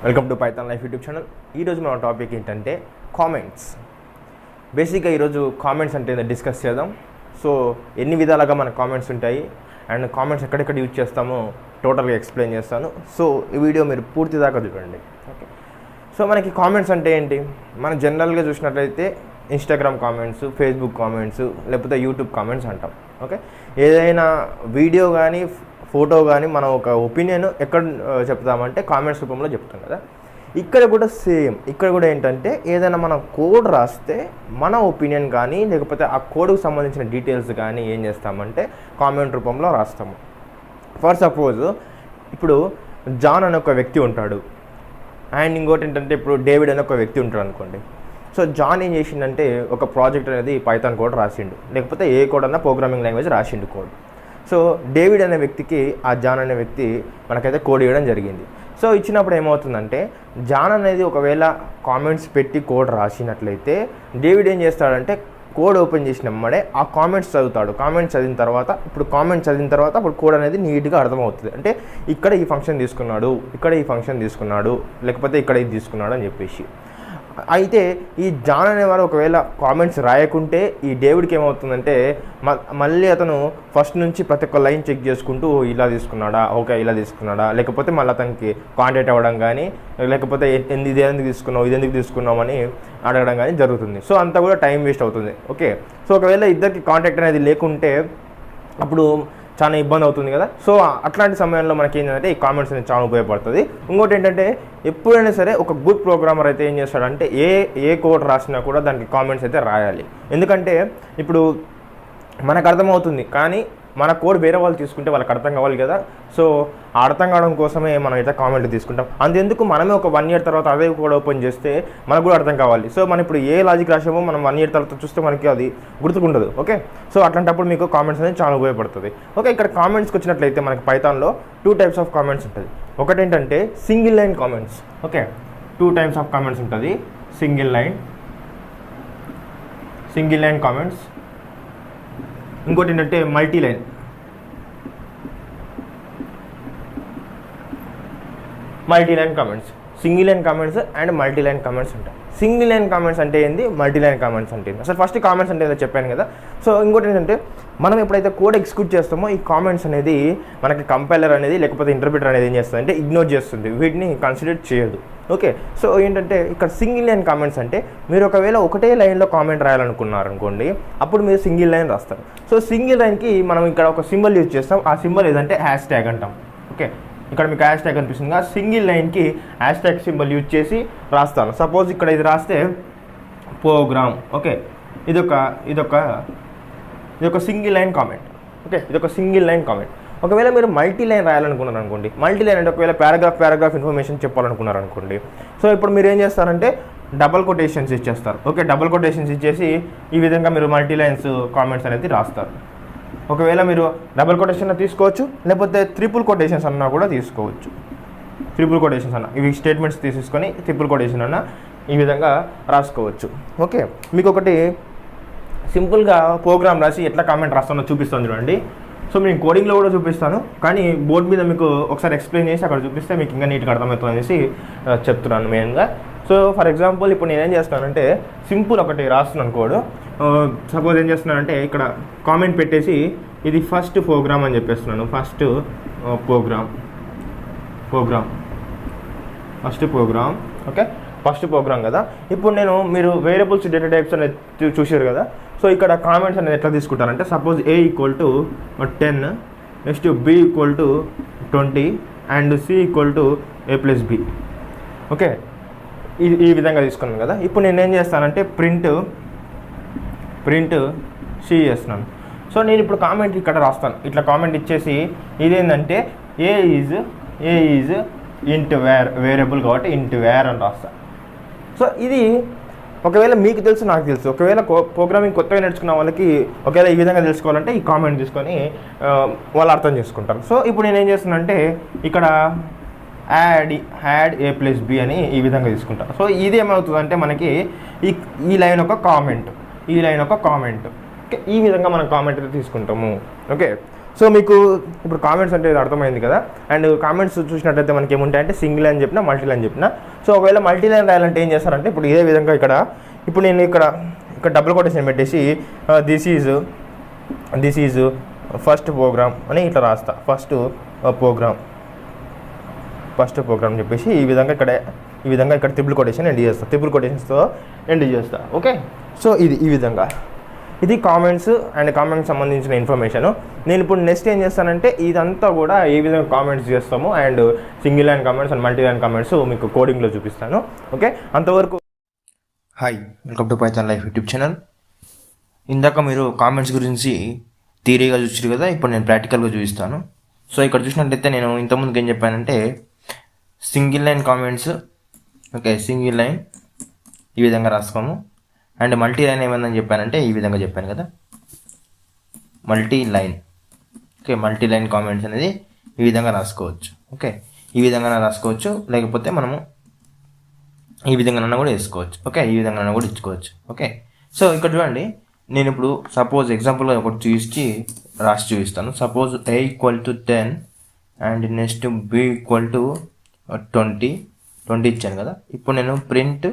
Welcome to Python life YouTube channel. ఈరోజు మన topic ఏంటంటే కామెంట్స్. బేసిక్గా ఈరోజు కామెంట్స్ అంటే డిస్కస్ చేద్దాం. సో ఎన్ని విధాలుగా మన కామెంట్స్ ఉంటాయి అండ్ కామెంట్స్ ఎక్కడెక్కడ యూజ్ చేస్తామో టోటల్గా ఎక్స్ప్లెయిన్ చేస్తాను. సో ఈ వీడియో మీరు పూర్తి దాకా చూడండి. ఓకే, సో మనకి కామెంట్స్ అంటే ఏంటి? మనం జనరల్గా చూసినట్లయితే ఇన్స్టాగ్రామ్ కామెంట్స్, ఫేస్బుక్ కామెంట్స్, లేకపోతే యూట్యూబ్ కామెంట్స్ అంటాం. ఓకే, ఏదైనా వీడియో కానీ ఫోటో కానీ మనం ఒక ఒపీనియన్ ఎక్కడ చెప్తామంటే కామెంట్స్ రూపంలో చెప్తాం కదా. ఇక్కడ కూడా సేమ్. ఇక్కడ కూడా ఏంటంటే ఏదైనా మనం కోడ్ రాస్తే మన ఒపీనియన్ కానీ లేకపోతే ఆ కోడ్కి సంబంధించిన డీటెయిల్స్ కానీ ఏం చేస్తామంటే కామెంట్ రూపంలో రాస్తాము. ఫర్ సపోజ్ ఇప్పుడు జాన్ అనే ఒక వ్యక్తి ఉంటాడు అండ్ ఇంకోటి ఏంటంటే ఇప్పుడు డేవిడ్ అనే ఒక వ్యక్తి ఉంటాడు అనుకోండి. సో జాన్ ఏం చేసిండంటే ఒక ప్రాజెక్ట్ అనేది పైథాన్ కోడ్ రాసిండు, లేకపోతే ఏ కోడ్ అన్న ప్రోగ్రామింగ్ లాంగ్వేజ్ రాసిండు కోడ్. సో డేవిడ్ అనే వ్యక్తికి ఆ జాన్ అనే వ్యక్తి మనకైతే కోడ్ ఇవ్వడం జరిగింది. సో ఇచ్చినప్పుడు ఏమవుతుందంటే జాన్ అనేది ఒకవేళ కామెంట్స్ పెట్టి కోడ్ రాసినట్లయితే డేవిడ్ ఏం చేస్తాడంటే కోడ్ ఓపెన్ చేసినమ్మడే ఆ కామెంట్స్ చదువుతాడు. కామెంట్స్ చదివిన తర్వాత అప్పుడు కోడ్ అనేది నీట్గా అర్థమవుతుంది. అంటే ఇక్కడ ఈ ఫంక్షన్ తీసుకున్నాడు, ఇక్కడ ఈ ఫంక్షన్ తీసుకున్నాడు, లేకపోతే ఇక్కడ ఇది తీసుకున్నాడు అని చెప్పేసి. అయితే ఈ జాన్ అనేవారు ఒకవేళ కామెంట్స్ రాయకుంటే ఈ డేవిడ్కి ఏమవుతుందంటే మళ్ళీ అతను ఫస్ట్ నుంచి ప్రతి ఒక్క లైన్ చెక్ చేసుకుంటూ ఇలా తీసుకున్నాడా, ఓకే ఇలా తీసుకున్నాడా, లేకపోతే మళ్ళీ అతనికి కాంటాక్ట్ అవ్వడం కానీ లేకపోతే ఇది ఎందుకు తీసుకున్నావు అని అడగడం కానీ జరుగుతుంది. సో అంతా కూడా టైం వేస్ట్ అవుతుంది. ఓకే, సో ఒకవేళ ఇద్దరికి కాంటాక్ట్ అనేది లేకుంటే అప్పుడు చాలా ఇబ్బంది అవుతుంది కదా. సో అట్లాంటి సమయంలో మనకి ఏంటంటే ఈ కామెంట్స్ అనేది చాలా ఉపయోగపడుతుంది. ఇంకోటి ఏంటంటే ఎప్పుడైనా సరే ఒక గుడ్ ప్రోగ్రామర్ అయితే ఏం చేస్తాడంటే ఏ కోడ్ రాసినా కూడా దానికి కామెంట్స్ అయితే రాయాలి. ఎందుకంటే ఇప్పుడు మనకు అర్థమవుతుంది కానీ మన కోడ్ వేరే వాళ్ళు తీసుకుంటే వాళ్ళకి అర్థం కావాలి కదా. సో అర్థం కావడం కోసమే మనం అయితే కామెంట్ తీసుకుంటాం. అంతెందుకు మనమే ఒక 1 year తర్వాత అదే కోడ్ ఓపెన్ చేస్తే మనకు కూడా అర్థం కావాలి. సో మనం ఇప్పుడు ఏ లాజిక్ రాసామో మనం 1 year తర్వాత చూస్తే మనకి అది గుర్తుకుండదు. ఓకే, సో అట్లాంటప్పుడు మీకు కామెంట్స్ అనేది చాలా ఉపయోగపడుతుంది. ఓకే, ఇక్కడ కామెంట్స్కి వచ్చినట్లయితే మనకి పైథాన్లో 2 types ఆఫ్ కామెంట్స్ ఉంటుంది. ఒకటి ఏంటంటే single line comments. Okay, 2 types of comments ఉంటుంది. Single line comments. ఇంకోటి ఏంటంటే multi line comments. Single line comments and multi line comments ఉంటాయి. సింగిల్ లైన్ కామెంట్స్ అంటే ఏంది, మల్టీ లైన్ కామెంట్స్ అంటే ఏంది? అసలు ఫస్ట్ కామెంట్స్ అంటే ఏదో చెప్పాను కదా. సో ఇంకోటి ఏంటంటే మనం ఎప్పుడైతే కోడ్ ఎగ్జిక్యూట్ చేస్తామో ఈ కామెంట్స్ అనేది మనకి కంపైలర్ అనేది లేకపోతే ఇంటర్ప్రిటర్ అనేది ఏం చేస్తుంది అంటే ఇగ్నోర్ చేస్తుంది, వీటిని కన్సిడర్ చేయదు. ఓకే, సో ఏంటంటే ఇక్కడ సింగిల్ లైన్ కామెంట్స్ అంటే మీరు ఒకవేళ ఒకటే లైన్లో కామెంట్ రాయాలనుకున్నారు అనుకోండి, అప్పుడు మీరు సింగిల్ లైన్ రాస్తారు. సో సింగిల్ లైన్కి మనం ఇక్కడ ఒక సింబల్ యూజ్ చేస్తాం. ఆ సింబల్ ఏదంటే హ్యాష్ ట్యాగ్ అంటాం. ఓకే, ఇక్కడ మీకు హ్యాష్ ట్యాగ్ కనిపిస్తుంది. సింగిల్ లైన్కి హ్యాష్ ట్యాగ్ సింబల్ యూజ్ చేసి రాస్తాను. సపోజ్ ఇక్కడ ఇది రాస్తే ప్రోగ్రామ్. ఓకే, ఇదొక సింగిల్ లైన్ కామెంట్. ఓకే, ఇదొక సింగిల్ లైన్ కామెంట్. ఒకవేళ మీరు మల్టీ లైన్ రాయాలనుకున్నారు అనుకోండి, మల్టీ లైన్ అంటే ఒకవేళ పారాగ్రాఫ్ ఇన్ఫర్మేషన్ చెప్పాలనుకున్నారు అనుకోండి. సో ఇప్పుడు మీరు ఏం చేస్తారంటే డబల్ కొటేషన్స్ ఇచ్చేస్తారు. ఓకే, డబల్ కొటేషన్స్ ఇచ్చేసి ఈ విధంగా మీరు మల్టీ లైన్స్ కామెంట్స్ అనేది రాస్తారు. ఒకవేళ మీరు డబల్ కొటేషన్ తీసుకోవచ్చు, లేకపోతే ట్రిపుల్ కొటేషన్స్ అన్నా కూడా తీసుకోవచ్చు. ట్రిపుల్ కొటేషన్స్ అన్న ఇవి స్టేట్మెంట్స్ తీసుకొని ట్రిపుల్ కొటేషన్ అన్న ఈ విధంగా రాసుకోవచ్చు. ఓకే, మీకు ఒకటి సింపుల్గా ప్రోగ్రామ్ రాసి ఎట్లా కామెంట్ రాస్తానో చూపిస్తాను చూడండి. సో నేను కోడింగ్లో కూడా చూపిస్తాను, కానీ బోర్డు మీద మీకు ఒకసారి ఎక్స్ప్లెయిన్ చేసి అక్కడ చూపిస్తే మీకు ఇంకా నీట్గా అర్థమవుతుంది అనేసి చెప్తున్నాను మెయిన్గా. సో ఫర్ ఎగ్జాంపుల్ ఇప్పుడు నేనేం చేస్తానంటే సింపుల్ ఒకటి రాస్తున్నాను కోడ్. సపోజ్ ఏం చేస్తున్నానంటే ఇక్కడ కామెంట్ పెట్టేసి ఇది ఫస్ట్ ప్రోగ్రామ్ అని చెప్పేస్తున్నాను. First program. Okay, first program కదా. ఇప్పుడు మీరు వేరియబుల్స్ డేటా టైప్స్ అనేది చూసారు కదా. సో ఇక్కడ కామెంట్స్ అనేది ఎట్లా తీసుకుంటారంటే suppose A = 10, next B = 20 and C = A+B. Okay, ఈ విధంగా తీసుకున్నాను కదా. ఇప్పుడు నేనేం చేస్తానంటే ప్రింట్ C చేస్తున్నాను. సో నేను ఇప్పుడు కామెంట్ ఇక్కడ రాస్తాను. ఇట్లా కామెంట్ ఇచ్చేసి ఇదేంటంటే ఏ ఈజ్ ఇంట్ వేరియబుల్ కాబట్టి ఇంట్ వేర్ అని రాస్తాను. సో ఇది ఒకవేళ మీకు తెలుసు, నాకు తెలుసు. ఒకవేళ ప్రోగ్రామింగ్ కొత్తగా నేర్చుకున్న వాళ్ళకి ఒకవేళ ఈ విధంగా తెలుసుకోవాలంటే ఈ కామెంట్ తీసుకొని వాళ్ళు అర్థం చేసుకుంటారు. సో ఇప్పుడు నేనేం చేస్తున్నానంటే ఇక్కడ యాడ్ A+B అని ఈ విధంగా తీసుకుంటాను. సో ఇది ఏమవుతుందంటే మనకి ఈ లైన్ ఒక కామెంట్. ఓకే, ఈ విధంగా మనం కామెంట్ అయితే తీసుకుంటాము. ఓకే, సో మీకు ఇప్పుడు కామెంట్స్ అంటే అర్థమైంది కదా. అండ్ కామెంట్స్ చూసినట్టయితే మనకి ఏముంటాయంటే సింగిల్ అని చెప్పిన, మల్టీ లైన్ చెప్పిన. సో ఒకవేళ మల్టీ లైన్ రాయాలంటే ఏం చేస్తారంటే ఇప్పుడు ఇదే విధంగా ఇప్పుడు నేను ఇక్కడ డబుల్ కొటేషన్ పెట్టేసి దిస్ ఈజ్ ఫస్ట్ ప్రోగ్రామ్ అని ఇట్లా రాస్తా. ఫస్ట్ ప్రోగ్రామ్ చెప్పేసి ఈ విధంగా ఇక్కడ ట్రిపుల్ కొటేషన్ ఎండ్ చేస్తా, ట్రిపుల్ కొటేషన్స్తో ఎండ్ చేస్తా. ఓకే, సో ఈ విధంగా ఇది కామెంట్స్ అండ్ కామెంట్స్ సంబంధించిన ఇన్ఫర్మేషన్. నేను ఇప్పుడు నెక్స్ట్ ఏం చేస్తానంటే ఇదంతా కూడా ఏ విధంగా కామెంట్స్ చేస్తాము and single line comments and multi line comments మీకు కోడింగ్లో చూపిస్తాను. ఓకే, అంతవరకు hi, welcome to Python life YouTube channel. ఇందాక మీరు కామెంట్స్ గురించి థియరీగా చూసారు కదా, ఇప్పుడు నేను ప్రాక్టికల్గా చూపిస్తాను. సో ఇక్కడ చూసినట్టయితే నేను ఇంతకుముందుకు ఏం చెప్పానంటే single line comments, okay, single line ఈ విధంగా రాసుకోము. అండ్ మల్టీ లైన్ ఏమైందని చెప్పానంటే ఈ విధంగా చెప్పాను కదా, multi line. Okay, multi line comments అనేది ఈ విధంగా రాసుకోవచ్చు. ఓకే, ఈ విధంగా రాసుకోవచ్చు, లేకపోతే మనము ఈ విధంగా కూడా వేసుకోవచ్చు. ఓకే, ఈ విధంగా కూడా ఇచ్చుకోవచ్చు. ఓకే, సో ఇక్కడ చూడండి, నేను ఇప్పుడు సపోజ్ ఎగ్జాంపుల్గా ఒకటి రాసి చూపిస్తాను. Suppose A = 10 and next B = 20 ఇచ్చాను కదా. ఇప్పుడు నేను ప్రింట్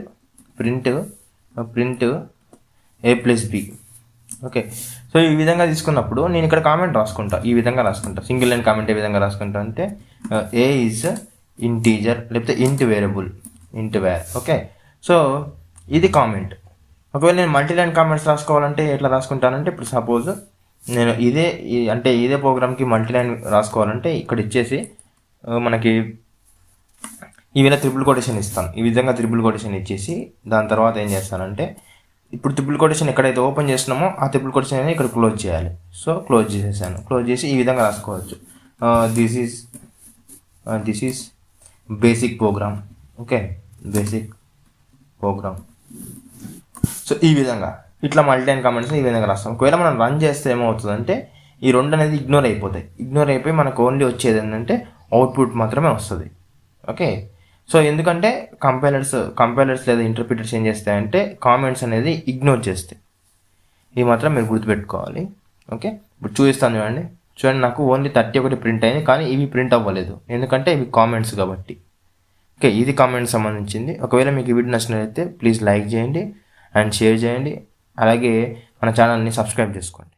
A+B. ఓకే, సో ఈ విధంగా తీసుకున్నప్పుడు నేను ఇక్కడ కామెంట్ రాసుకుంటా, ఈ విధంగా రాసుకుంటా. సింగిల్ లైన్ కామెంట్ ఏ విధంగా రాసుకుంటా అంటే A ఈజ్ ఇంటీజర్, లేకపోతే ఇంట్ వేరియబుల్, ఇంట్ వేర్. ఓకే, సో ఇది కామెంట్. ఒకవేళ నేను మల్టీ లైన్ కామెంట్స్ రాసుకోవాలంటే ఎట్లా రాసుకుంటానంటే ఇప్పుడు సపోజ్ నేను ఇదే ప్రోగ్రామ్కి మల్టీ లైన్ రాసుకోవాలంటే ఇక్కడ ఇచ్చేసి మనకి ఈ విధంగా ట్రిపుల్ కొటేషన్ ఇస్తాను. ఈ విధంగా ట్రిపుల్ కొటేషన్ ఇచ్చేసి దాని తర్వాత ఏం చేస్తానంటే ఇప్పుడు ట్రిపుల్ కొటేషన్ ఎక్కడైతే ఓపెన్ చేస్తున్నామో ఆ ట్రిపుల్ కొటేషన్ అనేది ఇక్కడ క్లోజ్ చేయాలి. సో క్లోజ్ చేసేసాను. క్లోజ్ చేసి ఈ విధంగా రాసుకోవచ్చు. This is basic program. Okay, basic program. So ఈ విధంగా ఇట్లా మల్టీ లైన్ కామెంట్స్ ఈ విధంగా రాస్తాం. ఒకవేళ మనం రన్ చేస్తే ఏమవుతుందంటే ఈ రెండు అనేది ఇగ్నోర్ అయిపోయి మనకు ఓన్లీ వచ్చేది ఏంటంటే అవుట్పుట్ మాత్రమే వస్తుంది. ఓకే, సో ఎందుకంటే కంపైలర్స్ లేదా ఇంటర్ప్రిటర్స్ ఏం చేస్తాయంటే కామెంట్స్ అనేది ఇగ్నోర్ చేస్తాయి. ఇది మాత్రం మీరు గుర్తుపెట్టుకోవాలి. ఓకే, ఇప్పుడు చూడండి నాకు ఓన్లీ 31 ప్రింట్ అయింది, కానీ ఇవి ప్రింట్ అవ్వలేదు ఎందుకంటే ఇవి కామెంట్స్ కాబట్టి. ఓకే, ఇది కామెంట్స్ సంబంధించింది. ఒకవేళ మీకు ఈ వీడియో నచ్చినట్లయితే ప్లీజ్ లైక్ చేయండి అండ్ షేర్ చేయండి. అలాగే మన ఛానల్ని సబ్స్క్రైబ్ చేసుకోండి.